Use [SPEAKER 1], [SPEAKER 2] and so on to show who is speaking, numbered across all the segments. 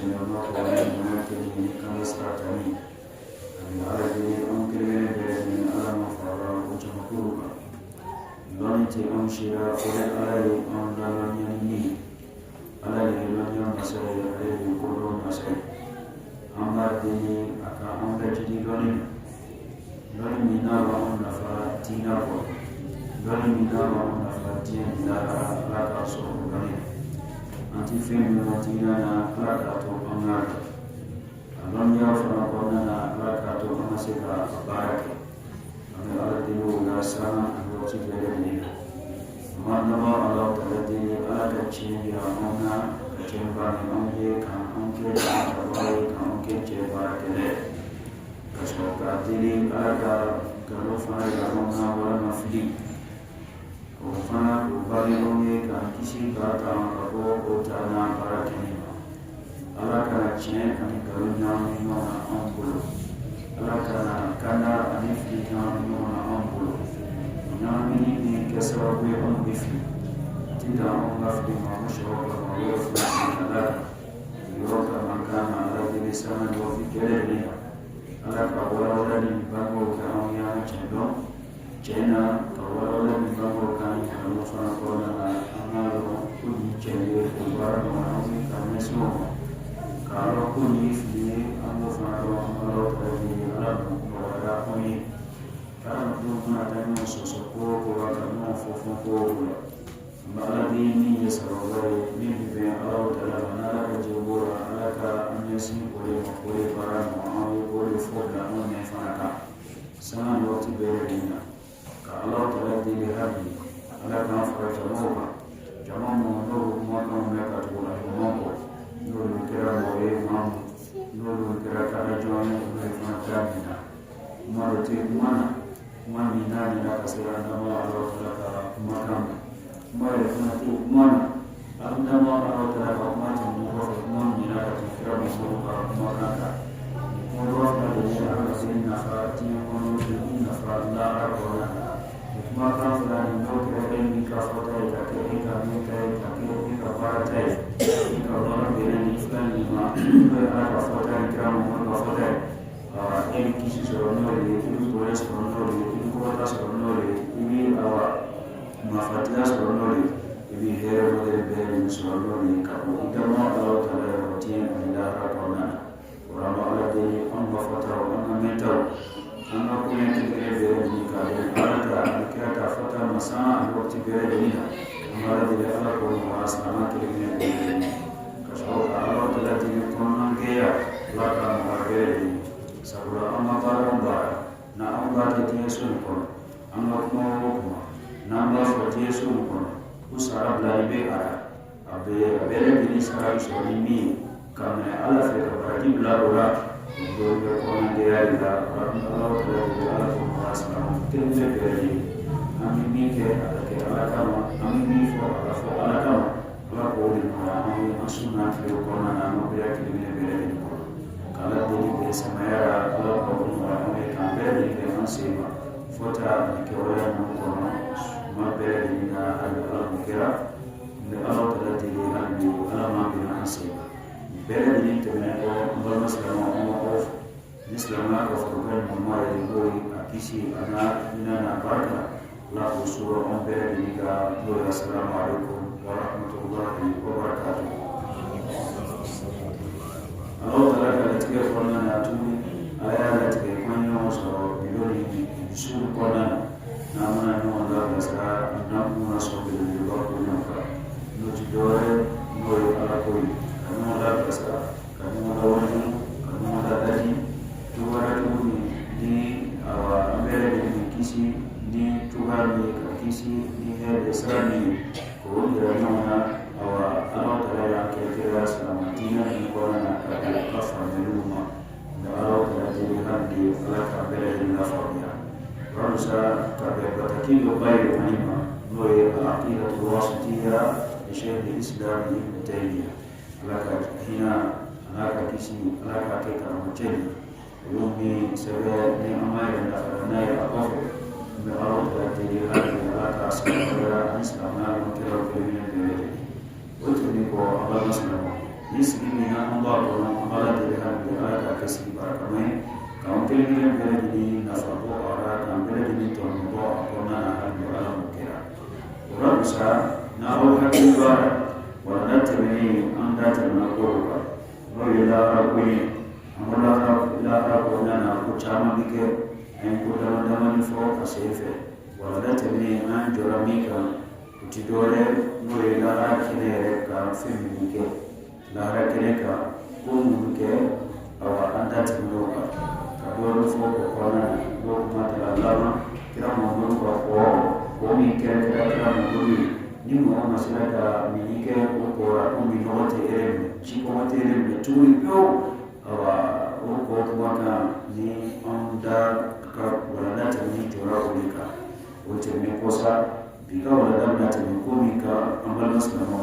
[SPEAKER 1] silama ko wani mana kini kan stratani ani arabi on kirene be ni alama fara ko chama kuruka lonti on shira ko alali on dalanya ni alali lonya masai alali ko lo masai amar dini aka on da jidi loni mina wa on nafa tina ko loni mina wa on nafa tina la ka so loni anti femi matina na plaka to amara alon ya fara kona na plaka to amaseka barake ame ala dinu la sana ando chibele ni manama ala tadi ala kachini ya ona kachemba ni onge kan onge ta wai kan onge che barake le kasoka dili ala galo fara ya ona wala mafli fana bari onge kan kisi kata ko otana barakeni ala kana chine kan garunya ni mona ambulo ala kana anifli kan mona ambulo nyami ni kesara ko on bifi tinda on ngafli ma mashoka ma yofu ala yoka mankana ala dili sana do fikere ala ka wala ni bango ka on ya chendo chena kawala ni bango kan kanu fana kona na amalo kuni chende kubara na azi kameso karo kuni fili amo fana ro amalo tadi ala kubara kuni kanu kuna tani soso ko kanu fofo ko mala dini yesawari ni be ala tala na ka jibora ala ka anyasi ko bara na amu ko foda no ne fana ka sana no tibere Allah Ta'ala dili habi ala kan fara jama'a mo no mo no me ka to la mo no kira mo e mam no kira ka jona no fa tamina mo te mana mani nani na kasira na mo Allah Ta'ala ka makam mo e fa tu mana anda mo Allah Ta'ala ka ma tu mo ni na ka kira mo ka mo ka mo ro na de ya ka sin na fa ti mo no ni na fa la ra ko maka fulani ndoke ni kafota ikaika ika parata ika wana bere ni fulani ma ana kafota ikramu mwana kafota eli kisi soronole ili bore soronole ili kota soronole ili awa mafatia soronole ili hero bere ni soronole kapo itama Allah Ta'ala rotin ilaha kona urama ala deni on mafata on mental ana kuya tikere bere ni kabe alata fata masaa wakati bere ni amara dile ala ko wasama kile ni kasho ala tala dile konna geya laka mabere sabura amma taranda na amba te yesu ko amma ko namba foti yesu ko usara blaibe ara abere bini sara so ni kamne ala fe ka parati blabura do ko ngeya ila Allah tala ko wasama kile bere ami mike atake alakama ami mifo alafo alakama alako uli ami asuna kilo kona na mabira kilimine bere niko kala dili be samayara alako uli ami kambere nike ansima fota nike wala mkono mabere nina ala mkera ne ala tala dili albi ala mabina ansima bere nini temene ko mbala salama omo nislama ko furgan mamare ngoi akisi ana ina na barka la usura on bere diga do assalamu alaikum wa rahmatullahi wa barakatuh Allah Ta'ala ka tige kona na tumi aya la tige kwanyo so bilori suru kona na mana no Allah basa na kuna so bilori ko na ka no tidore no ala ko no Allah basa kanu ala wani kanu ala dadi to wara ni awa bere ni kisi ni tuhani kakisi ni hele sani ko ndirana awa Allah Ta'ala ke kira salamatina ni kona na kafa meluma na Allah Ta'ala ni hadi alaka bere ni nafanya ramsa kabebatakilo bayo manima noye aqida tuwasitiya Sheikh al-Islam Ibn Taymiyyah alaka hina alaka kisi alaka ke karamuteni yumi sebe ni amaya na faranaye akofu Allah Ta'ala dili hadi alaka askamara islamana mkira kulina bere wote ni kwa Allah Muslimu nisigi mina amba kono amala de hamdu ala ka kasi barakamai kaum kele bere di nafabo ara kam bere di tono akona na hamdu ala mukira ora bisa na ho hakki bara wala tabini anda tabna ko ba ila kuni amala ila ko na ko chama bike en ko dama ni fo kasefe wala tabini an joramika utidore no ila kine ka fimi ke lara kene ka ko ke awa anda tino ka dole fo ko kona do mata lama kira mo ko mi kira mo ni mo masila ka mi ke ko ra ko mi no te ere ci ko te ere me turi yo awa ko ka ni anda ka wala ta ni jora ko ka o te me kosa bika wala da ta ni ko mi ka ambalas na mo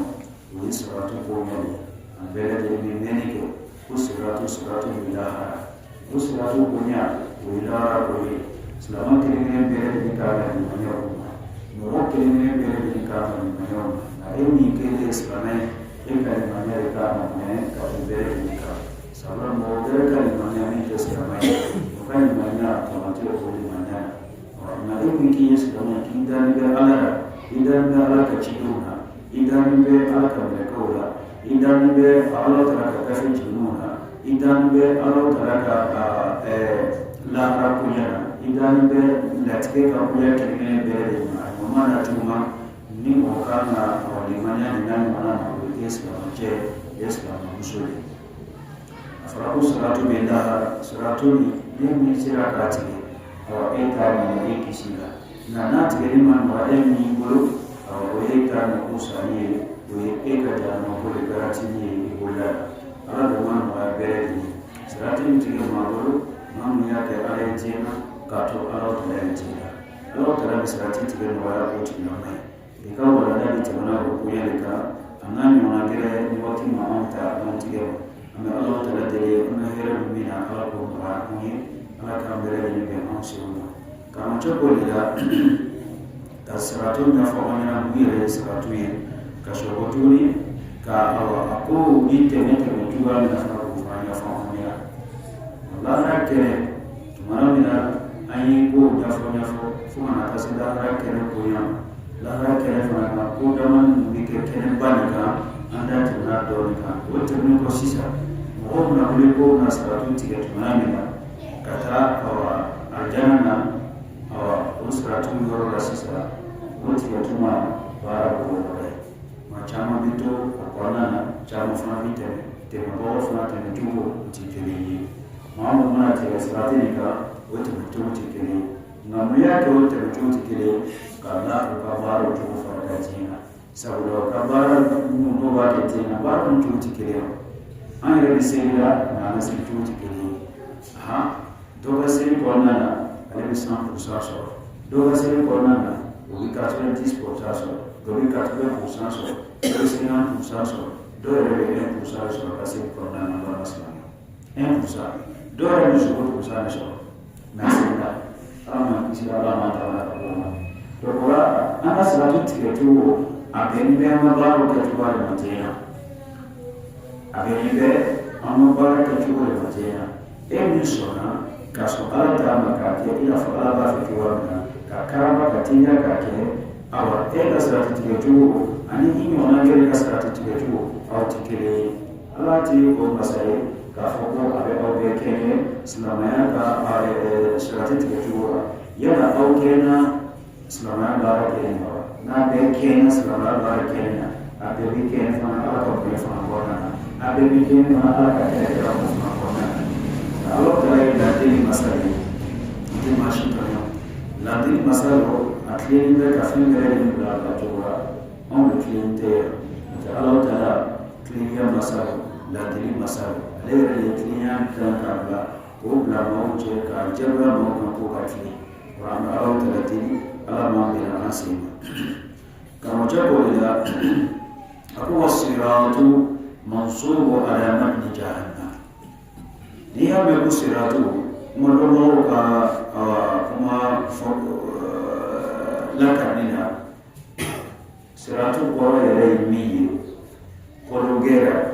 [SPEAKER 1] o isra to ko mi bela de minenike usratu ilaha usratu punya ilaha kuli selama kini bela de kala ni manyo no kini bela de kala ni manyo na ini kele selama eka ni manyo ka ne ka bela de kala sabra mo bela ka ni manyo ni ke selama ka ni manyo ka matio ko ni manyo na ini kini selama kindan be ala ka chiduna idan be ala ka be kaula idan be Allah Taala kafin jununa idan be Allah Taala la rakunya idan be latke ka kuya kene be mama na tuma ni okana walimanya ni nani wana na Islam je Islam musuli afrahu salatu billah salatu ni sirakati wa eta ni kisila na nati eliman wa emi bulu wa eta na kusani eka jana kule garatini ikola ala dama wa beredi sirati mtige magoro mamu yake ala jena kato ala tala jena ala tala sirati tige wala ko tina mai ika wala dali tina ko kuyeleka anani wanagere ni wati maanta antige ama ala tala dele una hera mina ala ko ba ni ala ka beredi ni be ansiona kama choko lila tasiratu na fa'ana mwire siratu ye kashogotuni ka awa ako internet mtuwa na kufanya familia Allah kene tumana ayi ko jafanya fuma na tasida kene ko ya la kene fana ko daman bike kene banaka anda tuna donika wote ko sisa mo na kuliko na salatu tige tumana kata awa arjana awa usratu yoro sisa wote yatuma bara ko chama bito kwana chama fana bite tembo fana temetugo tikeli mama mwana tega strategica wote mtugo tikeli ngamu yake wote mtugo tikeli kana ukabaro tugo fana jina sababu ukabaro mungu wake tena bado mtugo tikeli anga bisela na mtugo tikeli doga seli kwana na alibisana kusaso doga seli kwana na ubikatwa dispotaso doga katwa kusaso Presiden pusat dore pusat kasih korban nama Islam. Pusat dore disebut pusat so. Nasibah ama kisirala mata Allah. Dokora ana salatu tigetu abeni be amabaro ketuwa matena. Abeni be amabaro ketuwa matena. Emisona kasokala tama kake ila fala ba fikiwa na kakaraba katinga kake awa ega salatu tigetu ani hini wanagere kasarati tigetu au tikele alati ko masai ka foko abe obe kene islamaya ka ale salati tigetu yana au kena islamaya bara kene na be kene islamaya bara kene abe bi kene fana ala ko be fana bona abe bi kene fana ala ka kene ra ko fana bona Allah taala ladini masali ndi mashitano ladini masalo atleni be ka fingere ni la jora on le cliente Allah taala client masalo ladini masalo le client kan kabla ko bla mo je ka jabra mo kan ko ka tli wa Allah taala tini ala ma bi asima kama jago ila aku wasiratu mansubu ala matni jahannam dia berusiratu menolong ka kuma lakanina siratu kwa yale mi kologera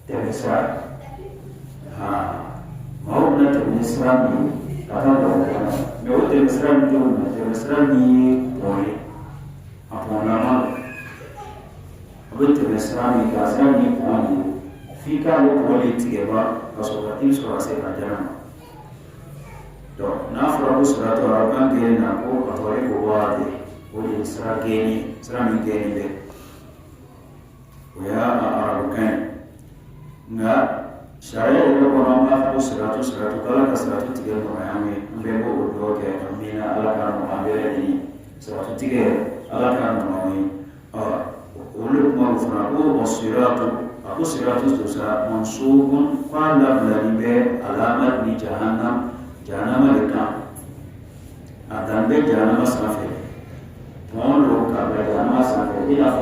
[SPEAKER 1] Teresa mau na Teresa ni kata dah mau Teresa ni tu na Teresa ni boleh apa nama abis Teresa ni Teresa ni boleh fika lo boleh tiga pasal tim suara saya kajian do na furabu surat orang geni aku atau orang buat boleh surat geni deh ya arabukan nggak saya itu orang aku 100 kalau ke 103 orang yang membawa dua ke mina alakan mengambil ini 103 alakan mengambil uluk maufraku aku 100 dosa mansubun pada belanibe alamat di jahannam dekat dan be jahannam sampai mohon lo kabar jahannam sampai tidak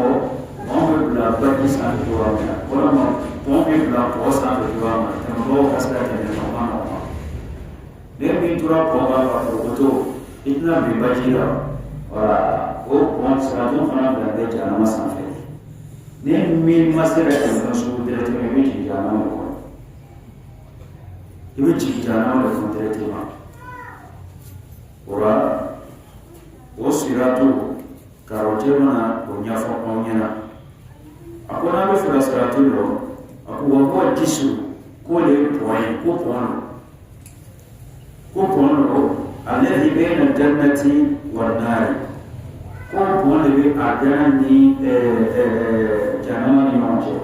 [SPEAKER 1] mohon berlaku di sana dua orang Pome pula posa berjuang, tempoh kasih dengan orang. Dia mintura poga betul, itu berbagi lah. Orang, pom satu orang berada di dalam sampai. Dia min masih ada masuk dari tempat ini jangan lupa. Ibu jangan lupa dari tempat. Orang, siratu karote mana punya fokusnya. Aku nak siratu lo. Aku wako jisu kule kupono alladhi baina jannati wan nar kupono bi adani janama ni moja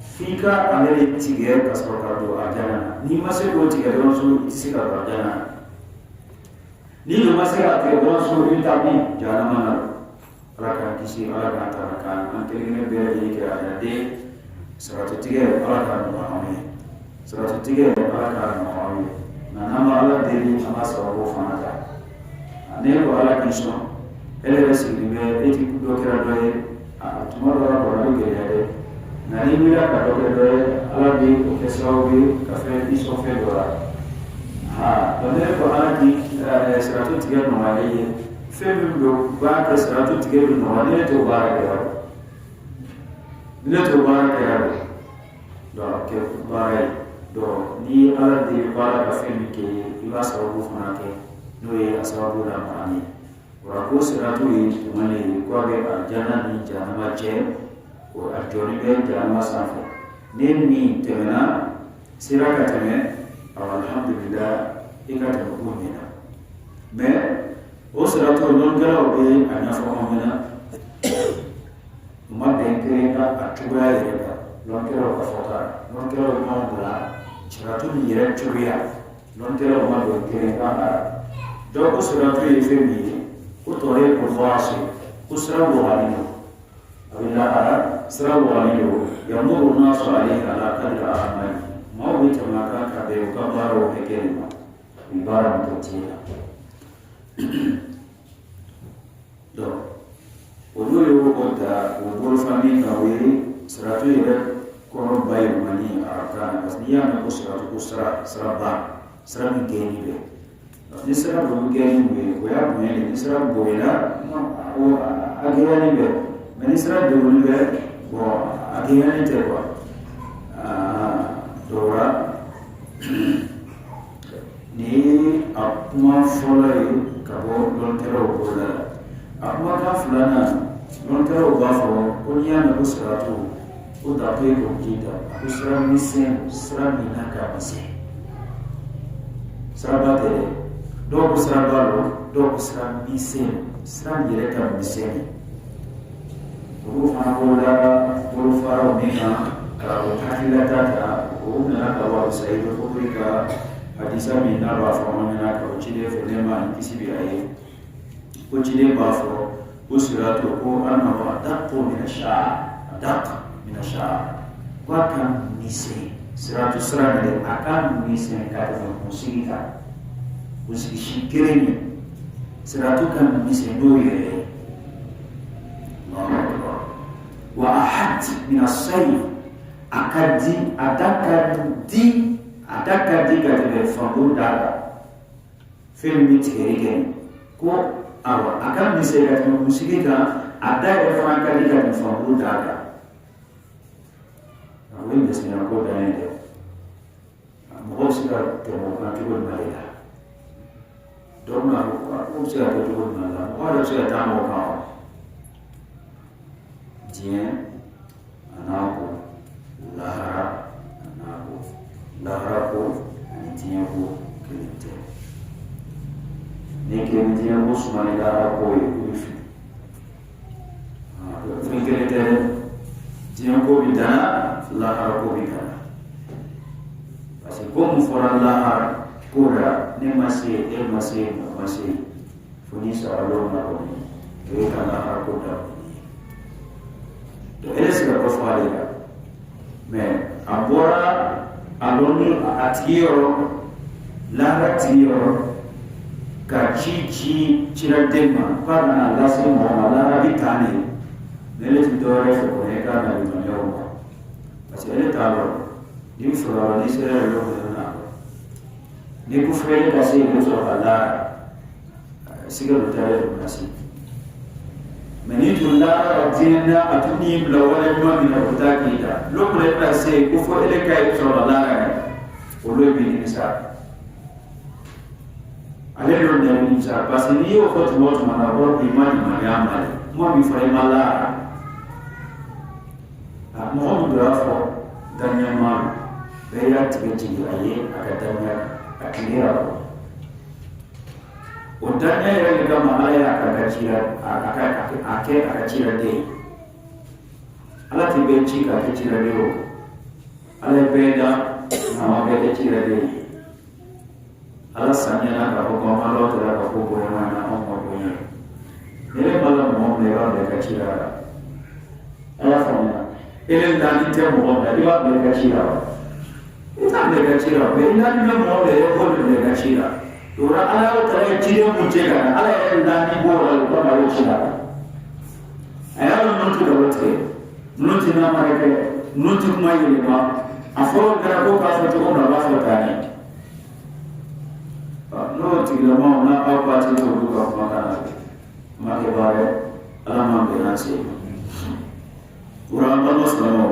[SPEAKER 1] fika alladhi tige kasroka do adana ni mase go tige do so isika adana ni no mase ate do so itabi janama na rakan kisi alakan tarakan antene be ni ke adade 103 alakan Muhammad 103 alakan Muhammad nama Allah diri sama sahabu fanata ane ko ala kisho ele resi be eti kudo kira doye tomorrow ra ko ge yade nani mira ka do doye ala bi ko kesaw bi kafe iso fe dora bane ko ala di 103 no wale fem do ba ka 103 no wale to ba ga bila terbaik ya, doa kebaik, doa ni ala di bawah kafir ke ibas sahabu fana ke, noe sahabu nama ani. Orang ku seratu ini mana ku agak jangan ni jangan macam, ku arjoni be jangan masalah. Nemi temena sirakat teme, alhamdulillah ikat berkumina. Me, seratu non kalau be anya faham Umat yang atuba yereka lonkero kafota lonkero mambula chiratu ni yere churia lonkero mando kereka do kusratu yefemi utore kufasi kusrabu alino abilla srabu alino yamuru nasu alayhi ala qadri amali mawi tamaka kabe ukabaro hekelma ibara mtotia do Ulu kota ulu fami kawiri seratu ida koron bayi mani arakan asliya na kusratu seraba serami geni be ni serabu geni be goya meni ni serabu goya o ageni be meni serabu be bo ageni te ko dora ni apma folai kabo lontero bola apma ka fulana lontero bafo kunya na kusratu udape ko kita kusra misen sra minaka misen srabate do kusra balo do kusra misen sra direka misen uru fanola uru faro mena ka utakila tata una ka wa saido kubrika hadisa mina bafo mena ka uchide fulema kisibi ayi uchide bafo usiratu ko annahu adaqu min ash-sha'r kwa kan mise siratu sirane akan mise kata musika usikishikireni siratu kan mise doye wa ahad min as-sayf adakadi kata fangur dada film mitheregen ko awa akan mise kata musika ada efran kali kata fangur dada sina ko dane mo sira te mo ka ko malila donna ko sira te ko malila mo sira ta mo ka dien anako lahara ko ni dien ko kelite ne ke dien ko sumani lahara ko yi fi kelite dien ko bidana lahara ko bidana parce que comme fora lahara ko da ne masih funi sa alo na ko ni ke lahara ko da to ele sira ko falia mais agora aloni atiro lara tiro kachichi chiradema pana lasi mo lara bitani nele tidore ko eka na limanyo parce que ele talo ni fura ni sera lo na ni ku frele da se ko so ala sigalo tare na si meni tulla jinna atuni la wala ma min al-taqida lo ko le se ko fo ele kay so ala o lo bi ni sa ale lo ne ni sa parce que ni o ko to mo na ro bi ma ni ma ya ma mo bi fa mala mo do afo danya ma be ya tibeti aye akadanya akira udanya yang kama haya akakachira dei ala tibechi akachira leo ala beda na wabeda chira dei ala sanyana ka ko malo tera ka ko na ongo bonya nele mala mo me ba de kachira ala fanya ele ndani te mo ba de ba de kachira ita de kachira be ndani mo de ko de kachira ora ala tare chire mujega ala ndani bora ko ma yochira ayalo nontu da wote nontu na mareke nontu kuma yele ba aforo gara ko ka fa to na ba fa tani no ti la ma na pa pa ti to du ka ma kana ma ke bare ala ma be na se ora ba no salamo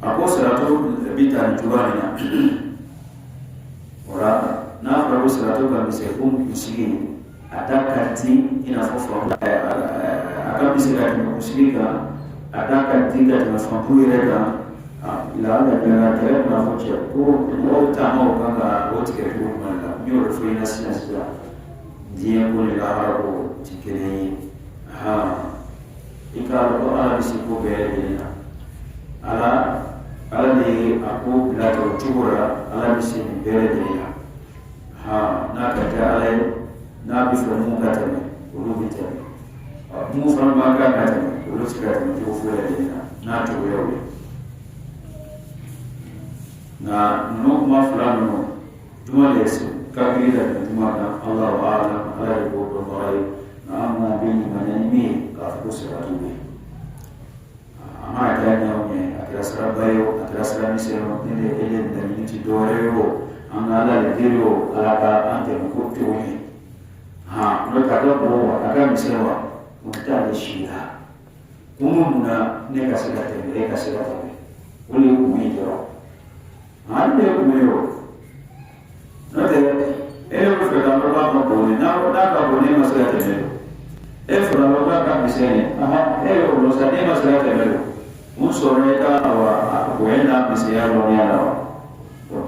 [SPEAKER 1] ako serato bita tubani ora na fara serato ka bise kusigi atakati inafofa akabisika kushirika atakatika tunafamuireka ila ana tena na moja ko tamo kanga wote kwa mwana nyoro fina sina ndiye kule la hapo tikeni ikalo ko ala bisiko bele ala ni aku bila tuura ala bisiko bele na kata ala na bifo mu kata ulu bitani mu fana ba ka kata ulu sikata mu fura na to wewe na no ma fulano duma lesu kabila duma na Allah wa ala ko do bai na amma bin manani ka kusura tubi ama danya ne akira sarabayo akira sarami sero ne ele da ni ti doreo angala le dero ala ante ko tuwi no kada bo aka misewa mutale shira umuna ne kasira tele kasira tele uli kumijoro ande kumiro no te ele ko feda no ba ko ni na ka bo ne masira tele e fura no ka misene ele o sa ne masira tele un sore ka wa ko ena misya lo ya la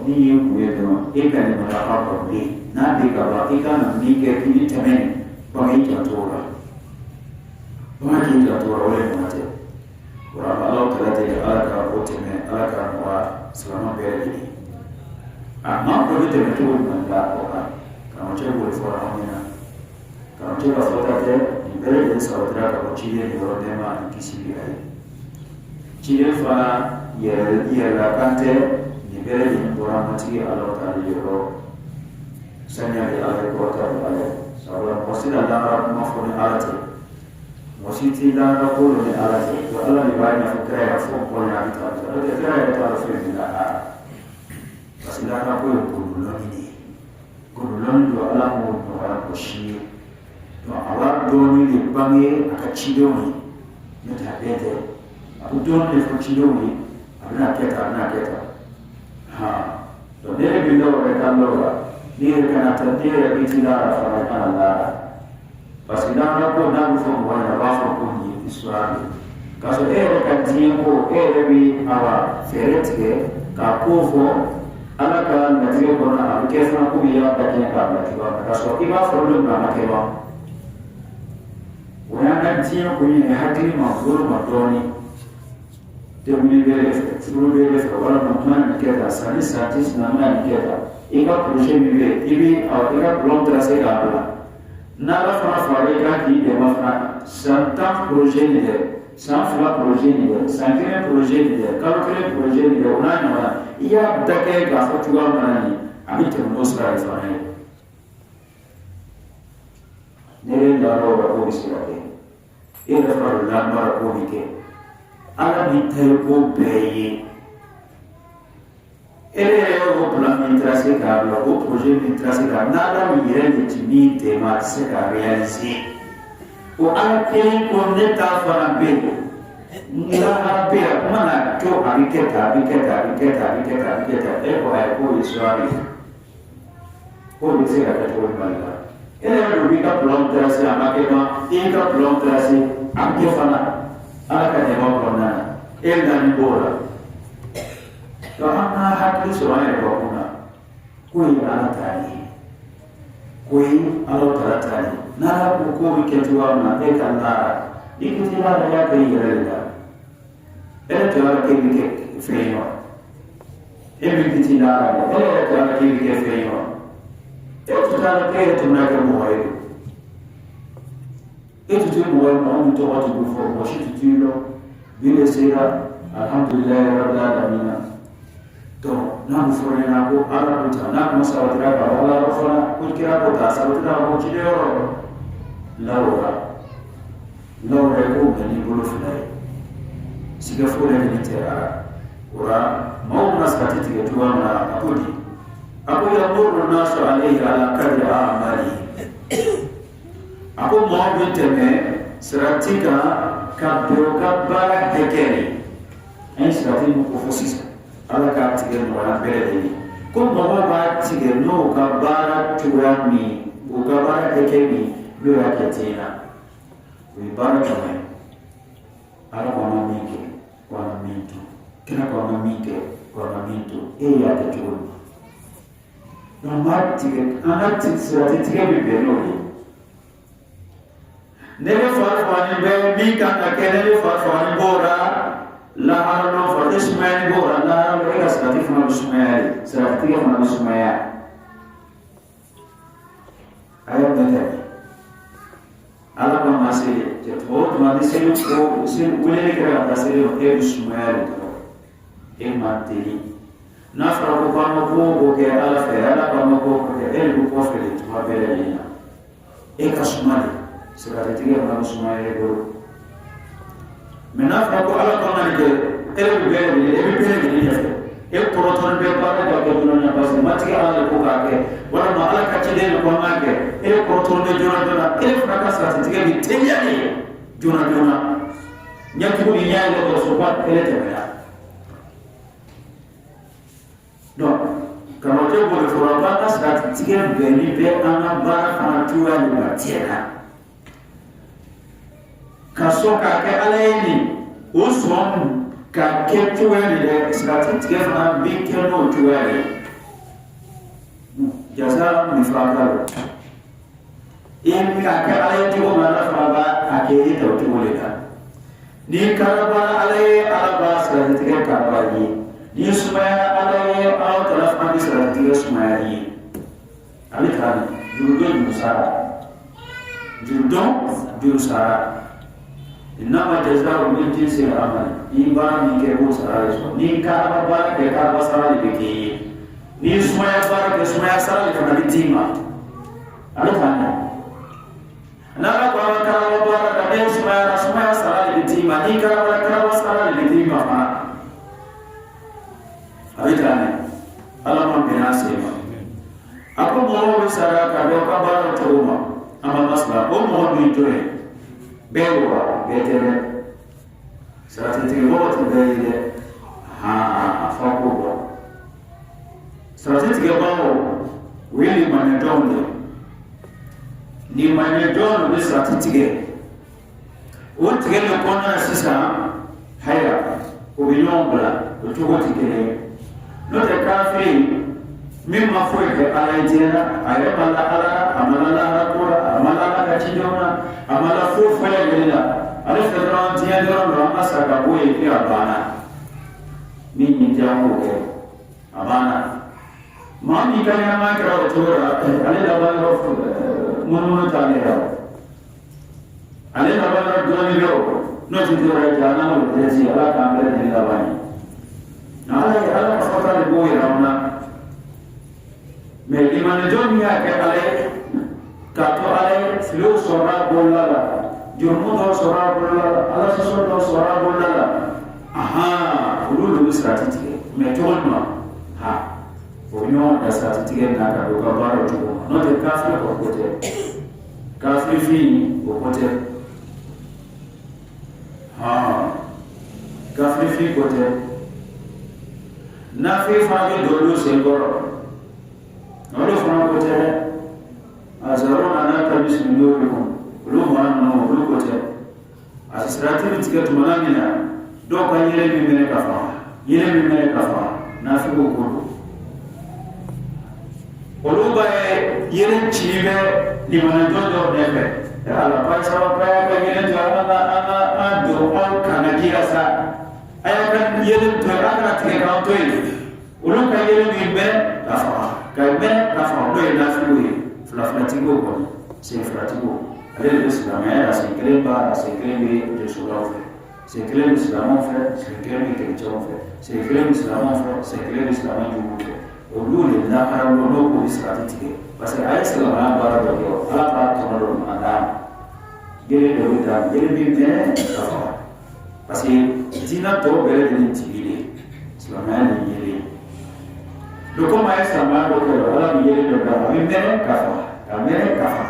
[SPEAKER 1] ni kuyeto ekani mara ko ni na de ka ba ikana ni ke ni temene bangi jatura ole mate ora Allah kalate alaka oteme alaka wa salama bele amma ko de metu manda ko kama chego fora amina kama chego fora te ni bele de sawtra ka chile ni ro tema ni kisibi ai chile fa ye la kante bele ni bora mati ala ta yoro sanya de ala ko ta ala sabra posida dara mafuni alati wasiti dara ko ni alati wa ala ni bayna fikra ya fo ko na ta ala de fikra ya ta fi ni la wasida na ko ko do ala mo do ala ko shi to ala do ni de bangi aka chido ni ne ta bete abu do ni ko chido ni na keta ha to ne bi lo re kan lo ba ni re kana ta ni re bi ti la fa kana la parce na ko na fo mo na ba fo ko ni israeli kaso re kan ti ko re bi awa ferete ka ko fo ala ka na ti ko na ke fa ko bi ya ta ke ka na ti ba kaso ki ba fo lo na ke ba wana ti ko ni hakili ma zuru ma doni terminer trouver wala maintenant keda sani scientist na na keda ika projet mibe ibi ika plan tracé la na la fara ka ki de ma fara santa projet ni de sans fla projet ni de cinquième projet ni de calcul projet ni de ona na iya dake ga fotuwa manani ami te mosra ifane nere ndaro ba ko bisirate ila fara la mara ko bike ala bi tayo ko beye ele o plan mi tracé ka o projet mi tracé ka nada mi yere ni timi te ma se ka réaliser o ala ke ko ne ta fara be ngira be mana to abiketa e ko ay ko iswari ko ni se ka to mala ele o bi ka plan tracé amake ma e ka plan tracé amke fana ala ka jama kɔnɔna na e nani b'o la to an ka hakili sɔrɔ an yɛrɛ bakun na ko ye ala ta ye ko ye ala ta ta ye n'ala ko ko bɛ kɛ cogoya min na e ka laara i ko ti laara y'a kɛ i yɛrɛ de la e tɛ ala k'e bɛ kɛ fɛn ye wa e bɛ ti laara de e yɛrɛ tɛ ala k'e bɛ kɛ fɛn ye wa e tɛ ala k'e yɛrɛ tɛ na kɛ mɔgɔ ye e tu tu mɔgɔ mɔgɔ min tɔgɔ ti ko fɔ mɔgɔ si tu tu lɔ bile sera alhamdulilayi rabbil alamin to n'a mu fɔra ɲɛna ko ala ko ta n'a kuma sabatira ka ala yɔrɔ fana ko kira ko ta sabatira ko ci yɔrɔ lawra ko bɛnni bolo fila ye siga fɔlɔ ni tɛ ara ora maaw na sati tigɛ cogoya min na a ko di a ko yamuru nasu alayhi ala kadri amali ako mo bi teme sirati ka do ka bara hekeri en sirati mo ko fosisa ala ka tige no ala bere ni ko mo ba tige no ka bara tuwami o ka bara hekeri lo ya ketina we bara kama ala ko mo mike ko na minto kina ko mo mike ko na minto e ya te tuwo no ma tige ana tige sirati tige bi be no nebe farfani be mi ka kene farfani bora la harno fa ismaili bora la harno ila sati fa ismaili sati fa ismaili ayo bete ala ba masiri je to ma diselu ko sin ulele kera ta selu e ismaili to e mateli na fra ko pa ko ke ala fe ala pa ko ke el ko fe to ma bele ni e kasmali sebagai tiga orang semua yang baru. Menaf aku ala kawan itu, lebih bela ni ya. Proton berapa ada dunia pasal mati ala aku kake. Walau ala kacil dia aku kake. Proton dia jona. Mereka sahaja tiga di tiga ni jona. Yang tu ni yang itu sobat terbelah. No, kalau dia boleh forward sahaja tiga beli anak barang anak tua ni macam kasoka ke alaini usom ka ke tuwani de sirati tigana bi ke no tuwani jaza mi fakaro in ka ke alaini ko mala faba ake ita tuwalida ni karaba alai araba sirati ke karabani ni sumaya alai au taraf ani sirati ke sumayi alikan judul musara inama jazaa'u min jinsi al-amal iba ni ke bo sara ni ka ba ke ka ba sara ni ke ni sumaya ba ke sumaya sara ni kana bitima alifanya na ba ka ba ka be sumaya sara ni bitima ni ka ba sara ni bitima alifanya alama binasema ako mo sara ka be ka ba to ma ama masla o mo ni to bewa betere sarati tiga bawat beide afako strategy bao wili manedonde ni manedonde ni strategy wote gele kona sasa haya ubinyonga utugotikele note kafiri mimma fuike alaijena ayamala ala amala hakura amala kachijona amala fufu ya gelila alifa dron tiya dron asaka boye pia bana mimi njamuke abana mami kanya makra utura alila bana munu tanera alila bana doni ro no tudura jana no tezi ala kamera dila bani ala fatale boye rauna mais imane dunia ke ale kato ale filo sora bollala jurmudo sora bollala ala sora sora bollala aha ululu strategy mais tolma ha onyo da strategy na ka do ka baro to no te kafri ko kote kafri fi ko kote ha kafri fi kote na fi fa ke dolo sengoro Nolo fana kote azarona anaka bismillah ulu mwana ulu kote strategy tika tumanamina doka yele mimene kafa na figo kulu uluba yele chive limana dodo nefe ala paisa wapaya ka yele tuana do au kanagira sa ayakan yele tuana tika kautoi uluka yele mimene kafa kabe kafa do ina fiwe flaflatigo ko se flatigo ale islam ya se kremba se krembe de surafe se krembe islam fait se krembe chrétien fait se krembe islam fait se krembe islam jubuke olule na arabo no ko stratégie parce que ay sala na bara do ala pa to no anda gele de wita gele bi ne kafa parce que dina to bele de ntibile islam ya ni yele Loko maestra mando ke ala biyele do ka mimene kafa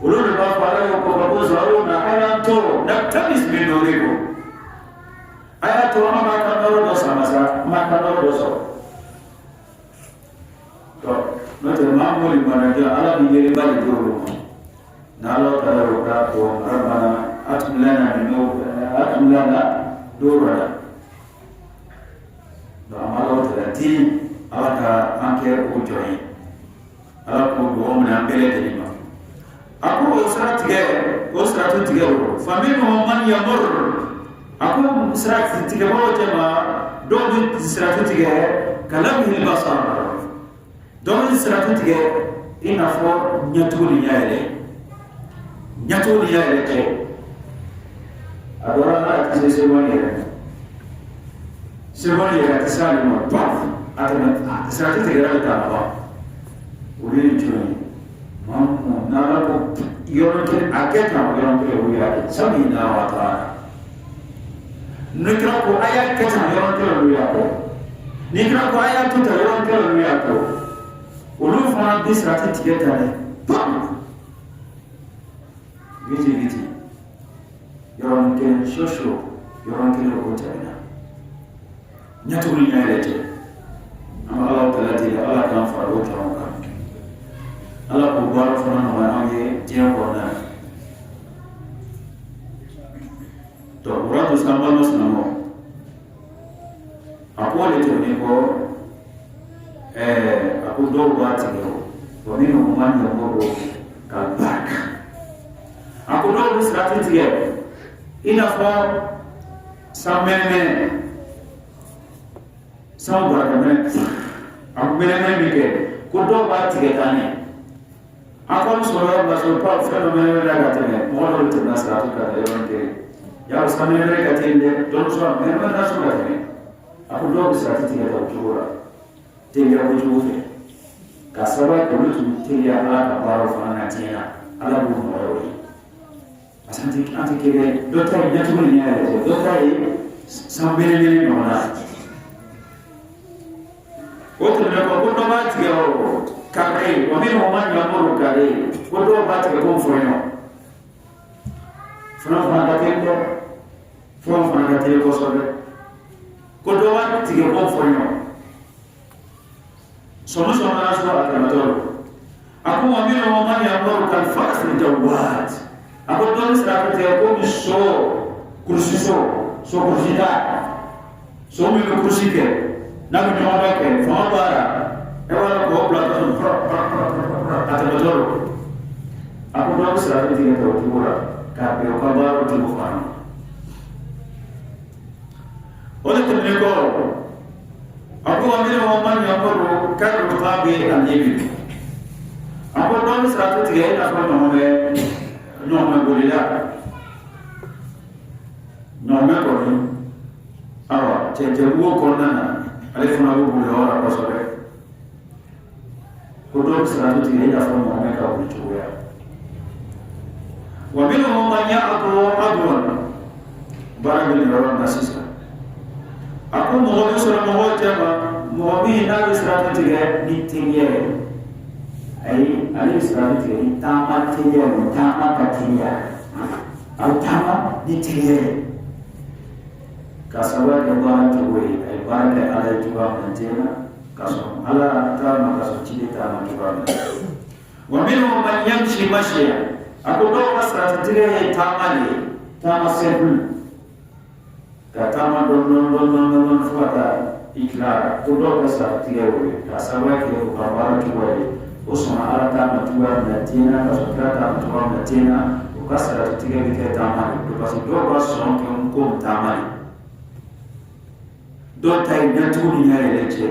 [SPEAKER 1] ulo do ba pala yo ko babo zaro na aya to na tamis minorigo aya to ma ka no do samasa ma ka no do so to no te mamu li manaja ala biyele bali do na lo ta ro ka ko rabbana atum lana durana do amalo tati alaka anke ujoi alako do mna mbele delima ako osratu tige faminu man yamur ako osratu tige bote ma do osratu tige kalam hil basar do osratu tige ina fo nyatuli yaele ke adora na tise seboni ya tisali mo paf atana strategy gara ta ba uri chuni mamu na ko yoronke aketa yoronke uri ake sami na wata nikra ko aya keta yoronke uri ake nikra ko aya tuta yoronke uri ake ulu fana bi strategy geta ne pam viti yoronke shosho yoronke uri ake nyaturi nyalete Allah talati Allah kan faro taronka Allah ko baro fana wanange tiya kona to uratu sambalo snamo apole to ni ko aku do bati ko wamino mumanya mbogo kalbaka aku do strategy ina fa samene sambara kame aku mene mike kudo bati ketane akon solo baso pa fenomeno la gatene modo de nasratu ka yonke ya uskamene re gatende don so mene na so gatene aku do strategy ya tura tinga kujufe kasaba ko lutu tinga ala ka baro fana tina ala bu moyo asante kebe do tay nyatu ni ya do tay sambene ni nona wote ndio kwa bati ya kare wameno mwanyo amoro kare wote bati kwa mfano fana katendo fana katendo kwa sababu kodowa tige ko fonyo somo na so atamato aku wamina wamani ambao kan faras ni jawad aku don sra te ko so kursi so kursita so mi kursi ke na ko jomba ke fa bara e wala ko plato atamato aku don sra te ko tibura ka pe ko baro tu ko Oleh kerana itu, aku ambil momen yang perlu kan berbagai anjing. Aku tahu 103 aku nomor boleh dah. Nomor boleh. Awak cecah buat korban, ada pun aku boleh orang pasal. Aku tahu 103 aku nomor kau boleh cuba. Wabil momennya aku aduan, barang beli orang nasi. Aku mau suruh mau coba mau nabi serata tiga di tiga, ali serata tiga di tamat tiga, tamat katiya, atau tamat di tiga. Kasawa yang bahan tuai, bahan yang ada juga menjena, kasum ala tamat kasum ciri tamat juga. Wabil mau yang si masya, aku tahu serata tiga yang tamat sebelum. Katama don fuata ikla todo kasa tiawe kasawa ke ukabara tuwe usma arata matuwa na tena kasukata matuwa na tena ukasara tiga ke tamani do basi do baso ke unko tamani do tai na tuni ya eleche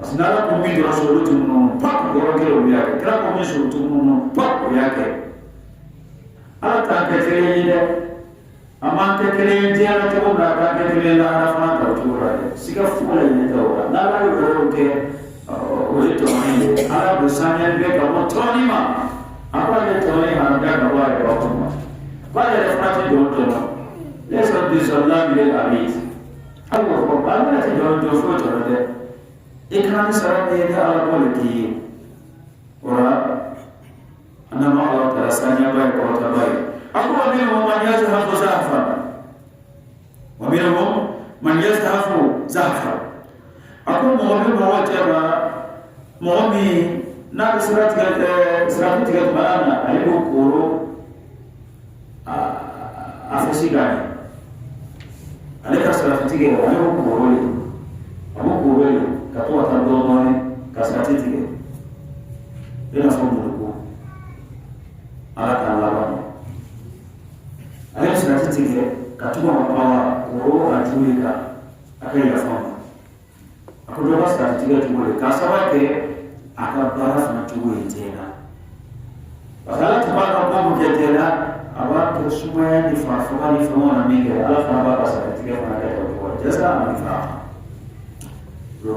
[SPEAKER 1] asinala kumbi rasulutu no pak gorogero yake kila komisho tumuno pak yake arata ketere Amante kele dia na teko na ka kele la na fa ta tura sika fula ni tawa na la yo ke o to ni ala busanya be ka mo toni ma apa le toni ha da ka wa ya ko ma ba le fa ta do to le so bi sallallahu alaihi wasallam awo ko ba na ta do fo to de ikram sara ne da ala ko le ki ora ana ma ala ta sanya ba ko ta ba Aku minhum man yazhafu zahfan wa minhum man yazhafu zahfan. Aku mu'min wajaba mu'min na surat tiga mana alibu kuru afasigani alika surat tiga alibu kuru abu kuru katua tandomone kasati tiga ina fomu ala kan lawan Alex natitiye katuma mapawa uro ajulika akaya fama akudoba statiga tumule kasaba ke akabara na tuwe tena bakala tupaka kwa mketela abatu sumaya ni farfuma ni fama na mingi alafu nabaka statiga kwa kaya kwa jasa manifa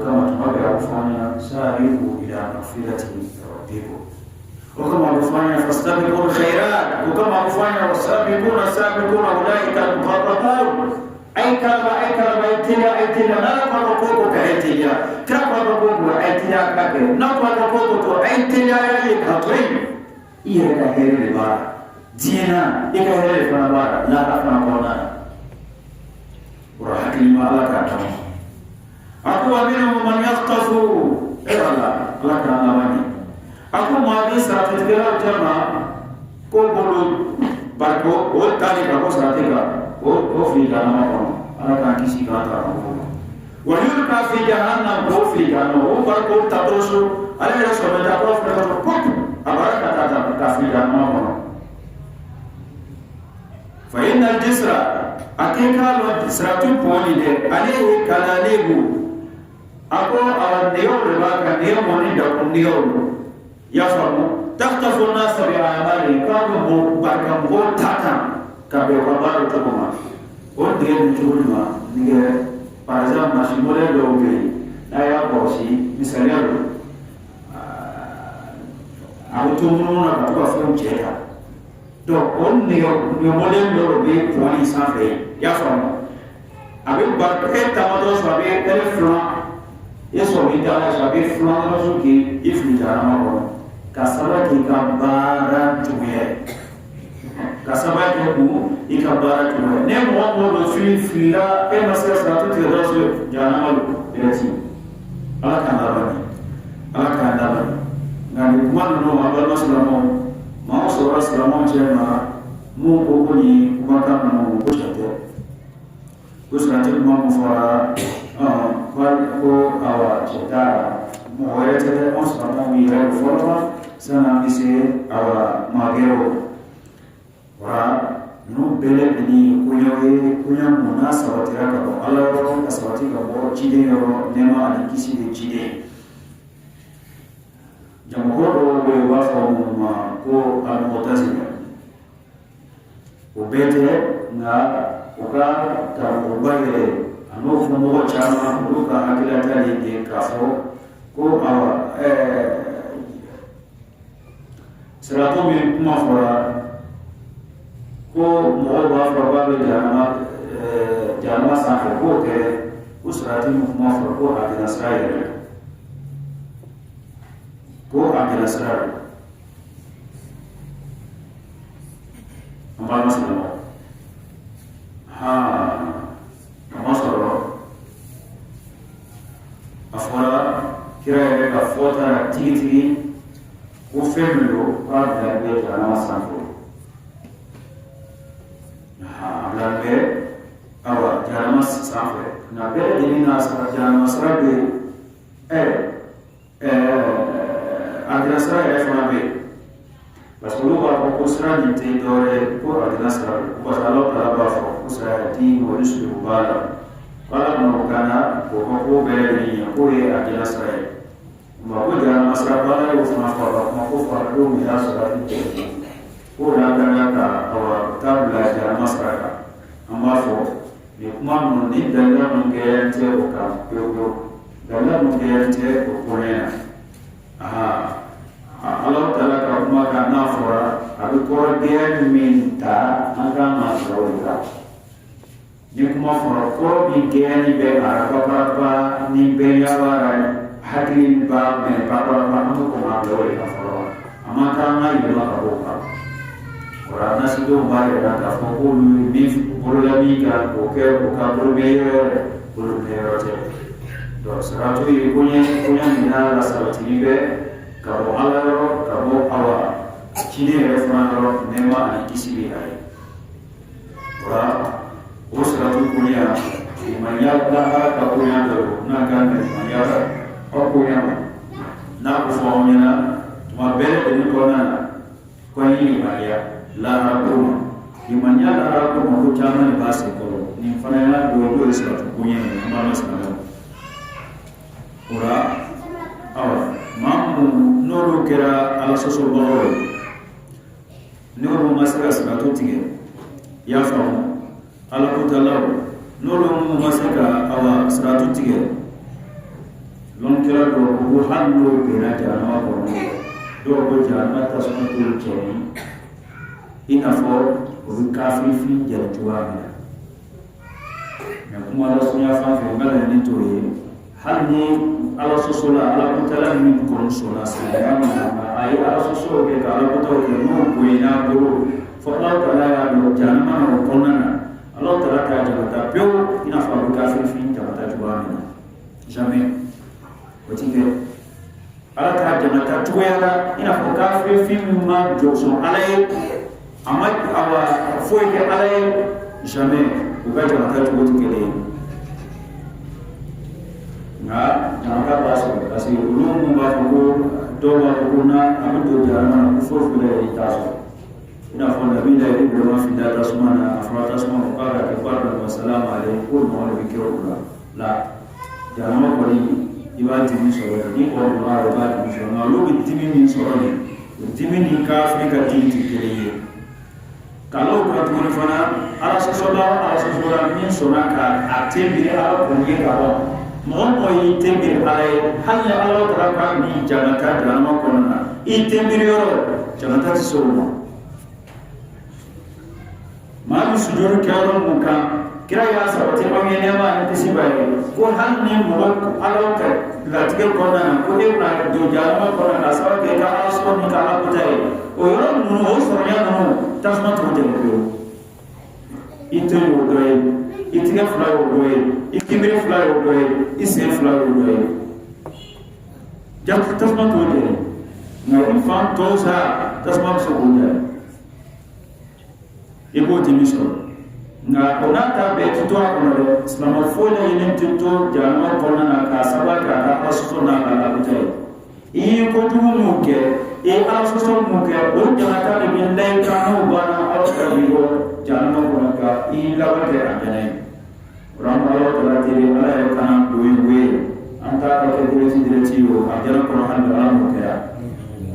[SPEAKER 1] kama tumaga kufanya sarifu ila mafilati rabbikum وكما كفانا فاستبقوا الخيرات وكما كفانا والسابقون السابقون أولئك المقربون أي كلمة أيتنا لا نقربوك كأيتنا كربوك أيتنا كأكل نقربوك أيتنا يكطرين إيه كهير البارة دينا إيه كهير البارة لا تفنا قونا ورحك لما الله كأتهم أقوى منهم من يخطفوا إيه الله كأتهم Aku mati seratus kira jama, ko bolu barco, o tali ka ko seratika, o fika nama ko, ana ka kisi ka ta ko. Wahyu ka fi jahannam ko fika no, o barco tadosu, ala ya so meta ko fika ko pop, abara ka fi jahannam ko. Fa inna al-jisra akeka lo siratu poli de, ale kala legu. Ako awan dio leba ka dio moni da kundio. Yafamu taktafu nasa bi amali kanu barkam go tata kabe wabaru tokoma on de njulma nge par exemple mashimole do be aya ko si misalero autumno na kwa fon cheka do on ne model do be poni safe yafamu abe barke tamado sabe ele flan yeso bidala sabe flan no ki ifita na mako kasaba ki kabara tuwe kasaba ki ku ikabara tuwa ne mo fila e masira salatu ti rasul janama lati ala kan dabani ngani kuma no abal maslamo ma so rasulamo jema mu ko ni kuma kan no ko chate ko salatu mo fara ko awa chata mo wayete on sama mi ra forma sana mise awa magero wa no bele ni kunya muna sabatira ka Allah ro asabati ka bo chide ro nema ani kisi de chide jamhur be wa fa ma ko al mutazila ubete na uka ta ubaye ano fumo chama uka akila tali de kafo ko awa serato mi kuma fora ko mɔgɔw b'a fɔ k'a bɛ jahanama sanfɛ k'o kɛ ko sarati min kuma fɔ ko a tɛna sira yɛrɛ ko a tɛna sira yɛrɛ an b'a masinama a ma sɔrɔ a fɔra kira yɛrɛ ka fɔta tigitigi ko fɛn min don k'a bila bɛ jahanama sanfɛ lambe awa janama sanfɛ na bɛɛ lajɛlen n'a sara janama sira bɛ adina sira yɛrɛ fana bɛ yen parce que olu b'a fɔ ko sira nin tɛ dɔwɛrɛ ye ko adina sira bɛ parce que Alahu Taala b'a fɔ ko sira di wali sugu b'a la Ala bɛna o gana k'o fɔ ko bɛɛ lajɛlen ye k'o ye adina sira ye nka ko janama sira Ala y'o fana fɔ a ka kuma ko farikolo min y'a sɔrɔ a tɛ tɛmɛ ko n'a kan ka awa taa bila janama sira kan an b'a fɔ ni kuma ninnu ni dalila min kɛlen tɛ o kan pewu dalila min kɛlen tɛ o kɔnɛ na Alahu Taala ka kuma kan n'a fɔra a bɛ kɔrɔdenya min ta an kan ka sɔrɔ o de la ni kuma fɔra kɔrɔ min kɛli bɛ araba ni bɛ yabara hakili ba mɛ babaraba an bɛ kɔn ka bila o de la fɔlɔ a man kan ka yɛlɛma ka bɔ o kan. Orang nasi tu bayar dah tak fokus ni bulu lagi kan, okey, bukan bulu bayar je. Doa seratu ini punya mina rasa ciri be, kalau Allah kalau awak ciri referan kalau nema ani kisi bihai. Orang seratu punya banyak dah kau punya tu, nak kan banyak kau punya, nak usahanya cuma bela ini kau ini banyak. Larabuma dimanya larabuma ko chama ni base ko ni fana do sira ko kunye ni mama sana ora awa mamu noro kera ala soso boro noro masira sira to tige ya famu ala ko talaw noro mu masika awa sira to tige lon kera do ko hanno be na jana ko do ko jana ta so ko cheni ina fɔ o bɛ kafiri fi jɛn cogoya min na mɛ kuma ala sunya fan fɛ n ka laɲini t'o ye hali ni ala soso la ala kotala min kɔni sɔnna silamɛya ma a ye ala soso kɛ ka ala kotaw kɛ n'o bonyana bolo fɔ ala taala y'a dɔn jahanama na o kɔnɔna na ala taala k'a jabata pewu i n'a fɔ a bɛ kafiri fi jabata cogoya min na jamais o ti kɛ ala k'a jabata cogoya la i n'a fɔ kafiri fi min ma jɔ sɔn ala ye. Ama awa foi ke alai jamais o ka jama ta tugo kele nga jama paso kasi ulu mu ba ko do ba ko na am do jama ko fo le taso ina fo na bi da ri do ma fi da tasmana afrata tasmana ko ka ke barka wa salamu alaykum wa rahmatullahi la jama ko ni ibati ni so ni ko ma ba ni so na lu bi timi ni so ni timi ni ka afrika ti kele kalau peraturan fana ala sosola min sona ka atembire ala ko ye ka ba mo yi tembire ala hanya ala ko ka ni janata dama ko na i tembire yo janata so ma mi sujuru karo muka kira ya sabati o ne ma ni tisibai ko hanne mo ala ka latige ko na ko e na do jama ko na sabati ka aso ni ka ala ko tai o yo no so ya no tasma to de ko ite yo doye itige fula yo doye ikimiri fula yo doye isen fula yo doye jak tasma to de na infant to sa tasma so de ibo timiso na onata be tuto akono islam fola yenen tuto jama kona na ka sabaka ka aso na ka butay i ko tumu ke e aso mu ke o jama ta be lay ka no bana alta bigo jama kona ka i lawate ajane ramalo tala tiri ala kana duwe anta ka ke direti o ajana kono handa ala mu kera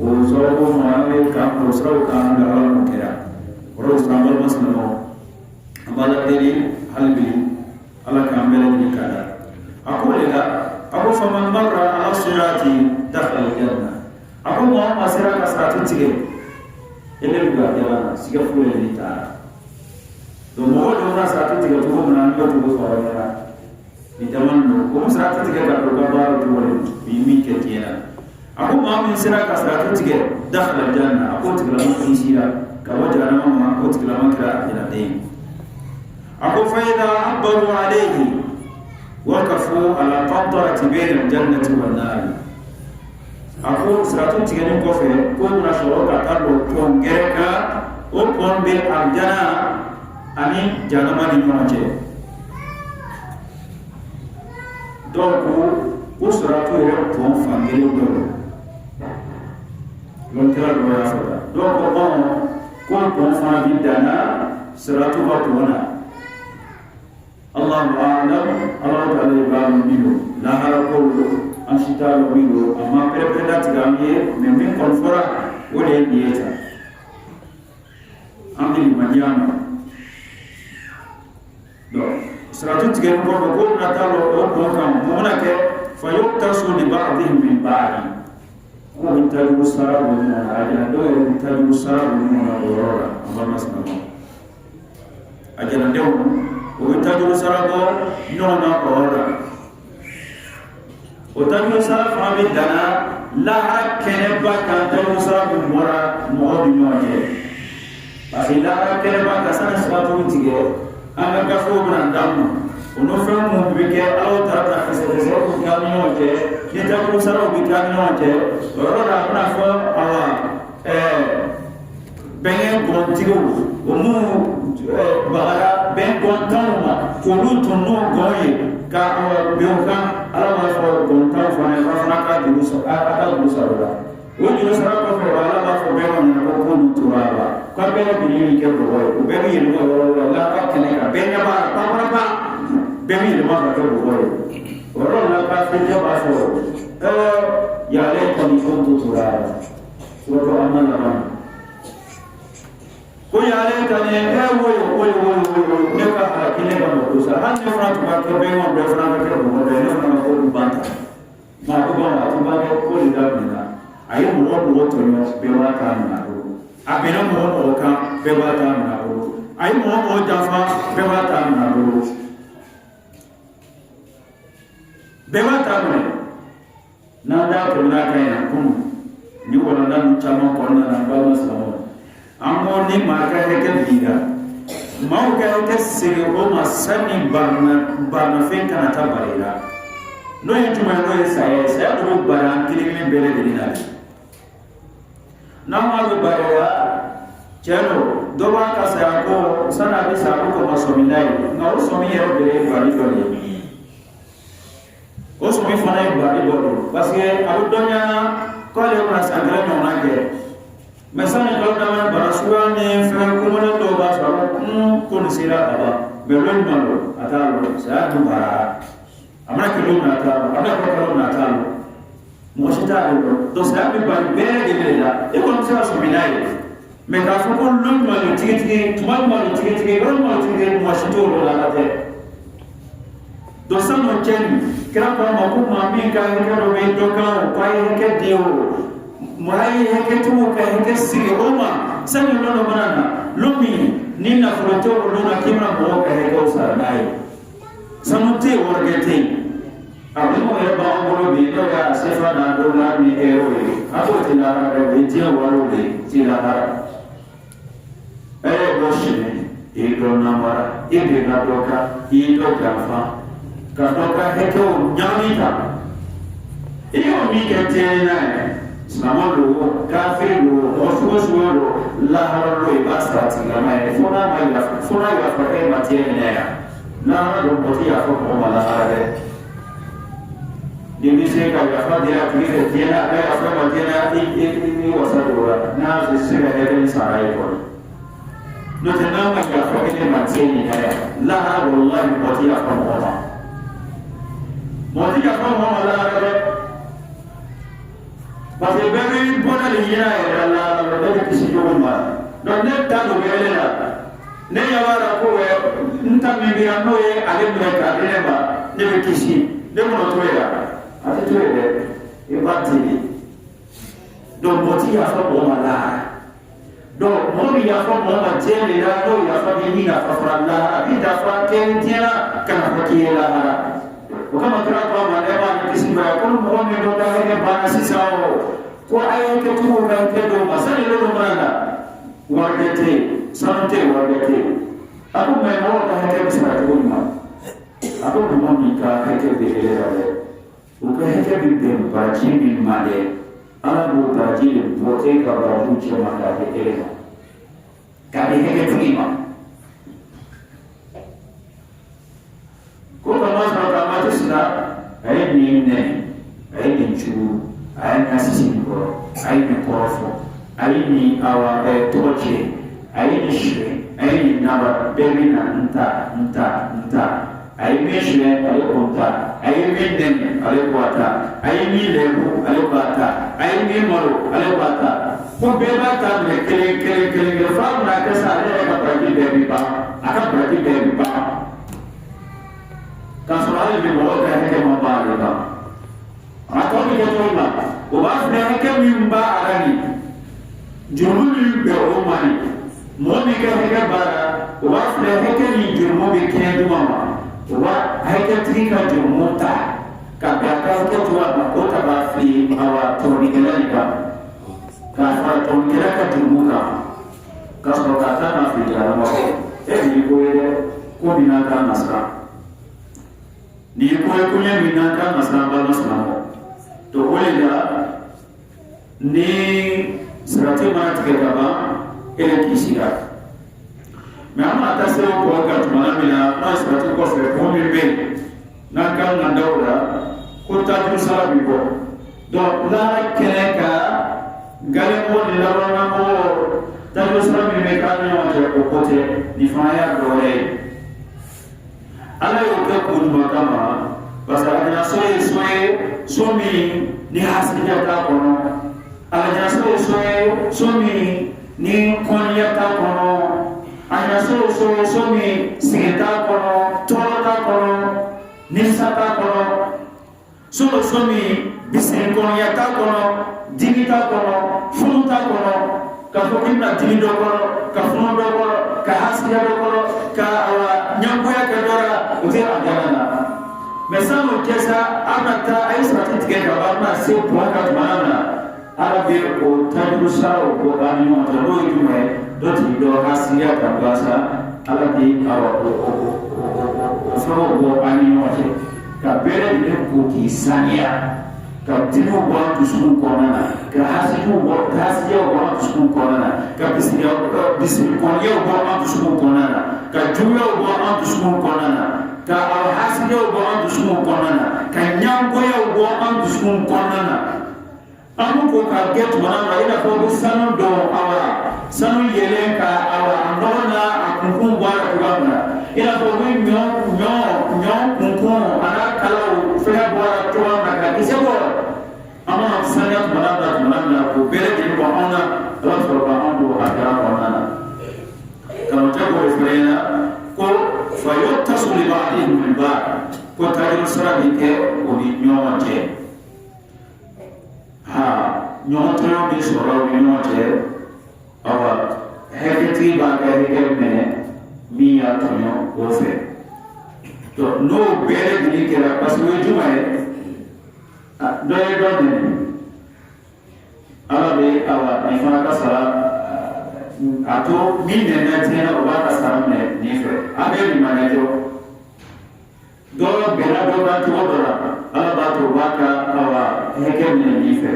[SPEAKER 1] o so ko ma ka ko so ka handa ala mu kera ro islam maslamo amala deli halbi ala kamela ni kada aqul la abu faman marra ala sirati dakhala aljanna abu muhammad siraka siratu tige ele ga yana siga fule ni ta do mo do na siratu tige to mo na ko to so ya ni tamanno ko siratu tige ga do ba to wala bi mi ke tiena abu muhammad siraka siratu tige dakhala aljanna abu tige la mo sira ka wajana ma ko tige la ma kira ila dai أقول فإذا عبروا عليه وقفوا على قنطرة بين الجنة والنار أقول سرطان تغنين كوفي كون نشعر كتابو كون جريكا وكون بالأرجنة أني جانما نموجه دوكو وسرطو يرطون فانجلو دولو لنترى الرؤيا فتا دوكو كون فانجل دانا سرطو بطونا الله أعلم الله تعالى يبان منه لا هرقول أنشطار منه أما بريدات غامية من كونفورا ولا نيتا أمي مجانا دو سراتو تجيب بقول نتالو أو كم منك فيقتص لبعضهم من بعض وينتهي السراب من أجل دو ينتهي السراب من الأورورا الله نسمعه أجل دو وتجلو سرابو نونا أورا وتجلو سراب عمي دانا لا كنبا كان تجلو سراب مورا مورا بنوجه بس لا كنبا كسان سرابو تيجي أنا كفو بنادم ونفهم مبكي أو ترى خسر كامينوجه يتجلو سراب كامينوجه ورا أنا فهم بين كونتيو ومو bahara ben kontanuma kolu tunu goye ka bioka ala ma fo kontan fo na fana ka diru so aka diru so ra o diru so ra ko fo ala ma fo ben na ko kolu turaba ka be na bi ke ro o be ni mo ro la ka kene ka be nya ba pa be mi ma ka ko ro la ka fe je ba so ya le ko ni kontu turaba so ko amana ba ko yale tane wo ne ka hakile ba mo sa han ne fra to ba ke be mo be fra ka mo be ne fra ko banta ma ko ba to ba ke ko ni da na ayo mo to no be wa ta na ro a be no mo ka be wa ta na ro ayo mo ja fa be wa ta na ro be wa ta na da ko na ka ya kun ni wala na chama ko na ba ma sa amo ni marka heke biga mau ga heke siri o ma sani barna fen kana tabarira no yituma no yesa do baran kilime bele dilina na ma do barira chero do ba ka sa ko sana bi sa ko masomilai na o somi yero bele bari dole o somi fana bari dole parce que abu donya ko le ma sa gra no na ke mesane dawda barasuwa ne fra kumana do ba sa ko ni sira aba belon malo atalo sa du bara amana ke lo na ta amana ko lo na ta mo shita do sa bi ba bere de la e ko sa so binai me ka fu ko lo malo tike tumal malo tike ro malo tike mo shito lo la te do sa no chen kra ko ma ko ma mi ka ke ro me do ka ko ai ke dio mai heke tu ka heke sigi oma sani lono banana lumi nina froto lona kimra mo ka heke usara nai sanuti wargete abimo ya ba ngoro bi do ya sefa na do la mi ero ato tilara de ti waro de tilara bo shine do namara ebe na doka do kafa ka doka heto nyamita iyo mi kete na Samolo, Cafelo, Oswolo, Laharo, Bastati, Lama, Funa, for Matia, Nama, Potia for Malare. The music of the Fadia, Tiana, after Matina, was a now the Sierra Heavens are able. Not a number of forgetting Matina, Laharo, Potia from Homa. Motia from Homa. Parce que bébé bon ali ya la bébé kisi joma donc ne ta do belela ne ya wara ko we nta mi bi ano ye ale mi ka ne ba ne be kisi ne mo to ya ati to ye e ba ti donc moti ya fa bo mala donc mo bi ya fa bo ma jele ya do ya fa bi ni na fa fra la bi da fa ken tiena kana fa ki la kama kira kwa manema nikisiba kwa muone ndo ndani bana sisao kwa ayo ke tu na kedo masali leo mwana wargete sanute wargete aku memo ta hete bisara kuma aku moni ka hete bele rale uka hete bibbe baji bin made ala bu baji bote ka ba bu chema ka hete ka hete kuma ko kama sina ay ni ne ay ni chu ay na sisi ko ay ni korofo ay ni awa toche ay ni shwe ay ni naba bebi na nta ay ni shwe ay konta ay ni den ay kwata ay ni lebu ay kwata ay ni maro ay kwata ko beba ta ne kele fa na ka sa ne ka prati bebi ba aka prati bebi ba kasarale bi mo ka heke mo ba ba ato ni ko ba o ba ne heke mi ba arani jurumi be o mani mo ni ka heke ba o ba ne heke ni jurumo be ke du mama o ba heke trika jurumo ta ka ba ka ko tuwa ba ko ta ba fi awa to ni ke ni ka fa to ni ka jurumo ka so ka ta na fi ya mo e ni ko ko bina ka nasra ni ko kunya minaka masamba masamo to olega ni sirati manat ke baba ele kishira mama atase ko ga tumana mina na sirati ko fe ko mi be na kan na dawra ko ta tu sala bi ko do la keleka gale mo ni la wana mo ta tu sala mi me kan yo je ko kote ni faya do re ala yo ke kunuma kama basara na somi ni hasija ta kono ala na somi ni konya ta kono ana somi sigeta kono tola kono ni sata kono somi bisin konya ta kono digita kono funta kono ka fokinna timido kono ka fundo kono ka hasija kono ka awa nyangoya ka dora uti ajana mesamo kesa amata aisa titige baba se poaka mana arabe ko tadusa ko bani mo to do jume do ti do hasiya ka basa alabi awa so ko bani mo ka bere de ko ki sania ka tinu bo to sun ko nana ka hasiyu bo hasiya bo to sun ko nana ka bisiya ko yo bo to sun ko nana ka juyo bo to sun ko nana ka hasiya bo to sun ko nana ka nyango yo bo to sun ko nana amu ko ka get mana ina ko sanu do awa sanu yele ka awa ndona akunkun bwa kubana ina ko nyo kunkun ana kala fera bwa to na ka isebo ama sanya mana ko bere din ko ona Allah subhanahu wa ta'ala ona kama tako frena ko fayotasu li ba'dihim min ba'd ko tayo sara bike ko ni nyote nyoto bi soro nyote awa heketi ba ka hekeme mi ya tonyo ofe to no bere din kera pasu jumae doye dodene ala be awa ifana ka sala ato min ne na tena o ba ka saram ne ni fe abe ni mane to do bela do ba to do la ala ba to ba ka awa heke ne ni fe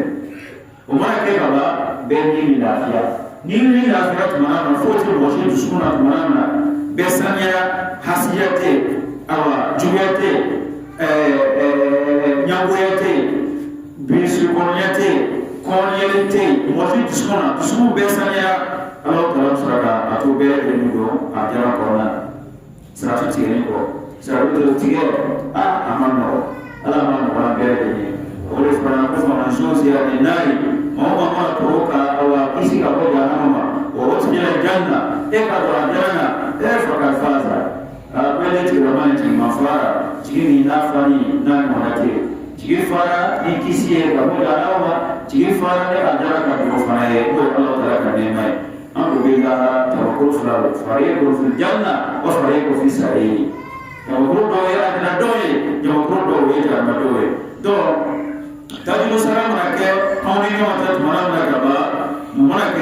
[SPEAKER 1] o ma ke baba be ni lafiya ni lafiya tuma na foti mo shi suna tuma na be sanya hasiyate awa juyate nyagoyate bisu konyate konyelite mo shi suna tusu be sanya Allah dalam surah atau bel itu ajaran Quran serata tiga ko serata itu tiga aman no Allah aman orang bel ini oleh sebab itu manusia dia dinari mau proka awak isi kau jangan nama awak sejalan jannah kalau jannah fakar faza bel itu ramai jadi mafara jadi nafani nan monate jadi fara ni kisi kamu jangan nama jadi fara ni ajaran kau fana itu Allah telah kenai أمر بالله توكل فريق في الجنة وفريق في السعير توكل دوي أدنى دوي توكل دوي جنة دوي دو تجد سلام لك قومي كما تتمنى لك با منك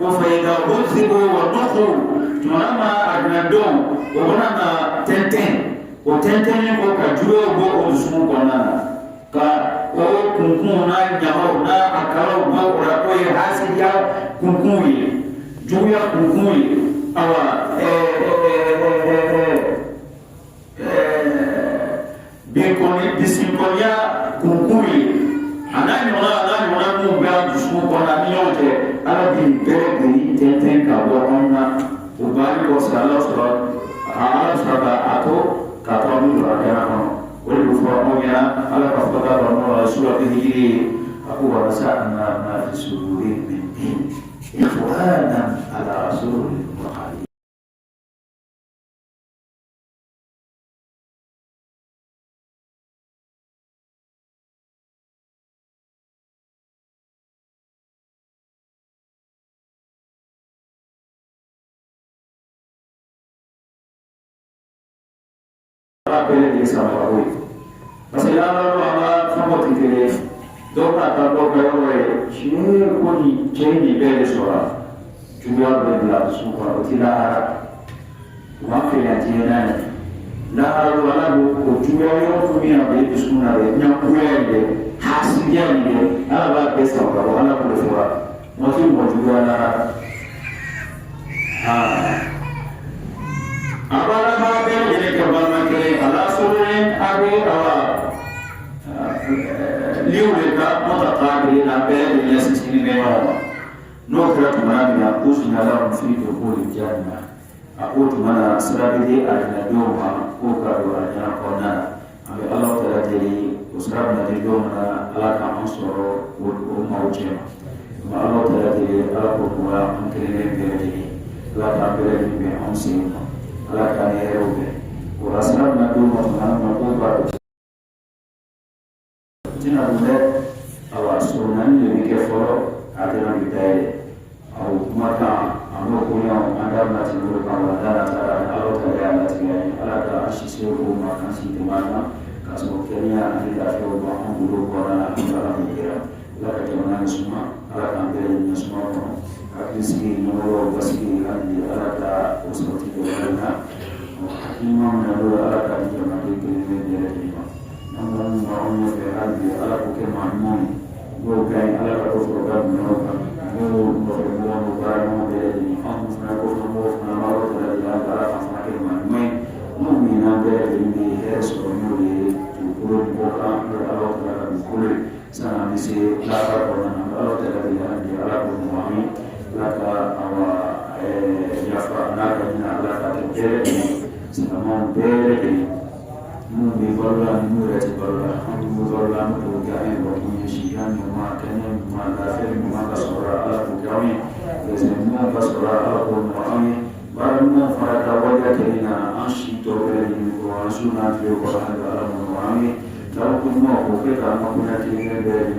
[SPEAKER 1] وفإذا أذبوا ونخوا تمنى أدنى دو ومنى تنتين وتنتين وكجوا وأذسموا كنا ka o kunkun na nyaho na akaro bo ora ko hasiya kunkun yi juya kunkun awa bikoni bisinkonya kunkun anani wala mu ba dusu ko na niyote ala bi bere bi tenten ka bo onna ubali ko sala sura ala sura ato ka to mi ra ya no wala bu fo mo ya ala ka fo da no sura hijri aku rasa na fi suduri min din إخوانا على سرر متقابلين Bele di sama Rawi. Masalah Allah semua tinggal. Doa doa orang sini kuni jadi bele soal. Juga bela semua tidak wakil yang jiran. Nah lalu juga yang punya bele semua yang punya bele hasilnya ini. Apa besar kalau anak boleh soal. Masih mau juga nak. Apalagi bele jadi kebalan kiri. Kalau suruhin aku awak. Liureka mutataqabilin abel yasini mewa nokra tumana usna lahum fi dukhulil janna aku tumana sirabidi adna doma ko ka do adna kona abe Allah taala jadi usrabna di doma ala ka ansoro ko mawjema ma Allah taala jadi ala ko wa antrene bere la ka bere be onsi ala ka ne robe ko asrabna doma tumana ko ba Jina boleh awak suruhan lebih keforo adalah kita awak mata awak punya anda masih berkawan dan antara awak terlihat masih ada asisi rumah kasih di mana kasus kerja anda tahu bahawa bulu korang adalah mikir lalu jangan semua alat ambilnya semua akisi nomor basi anda ada usaha tidak imam lalu alat jangan dikira Namun maunya berhati ala bukan manusia, bukan ala keturunan mereka. Bukan bukan dari angsa keturunan malu dari antara masyarakat manusia. Mungkin ada ini harus menjadi turun bukan ala terhadap kulit. Sana misi lakar orang ala terhadap ala manusia. Lakar awak jafar naknya ala terjadi. Sama beri. Mungkin barulah murah barulah, mungkin barulah mungkin bagi sihan rumah kene rumah kafir rumah kasora ala bukami, semua kasora ala bukami, baru pada wajah kerana asyik tober ini kuasa sunat juga ala bukami, kalau pun mau bukan kalau punya kerana dari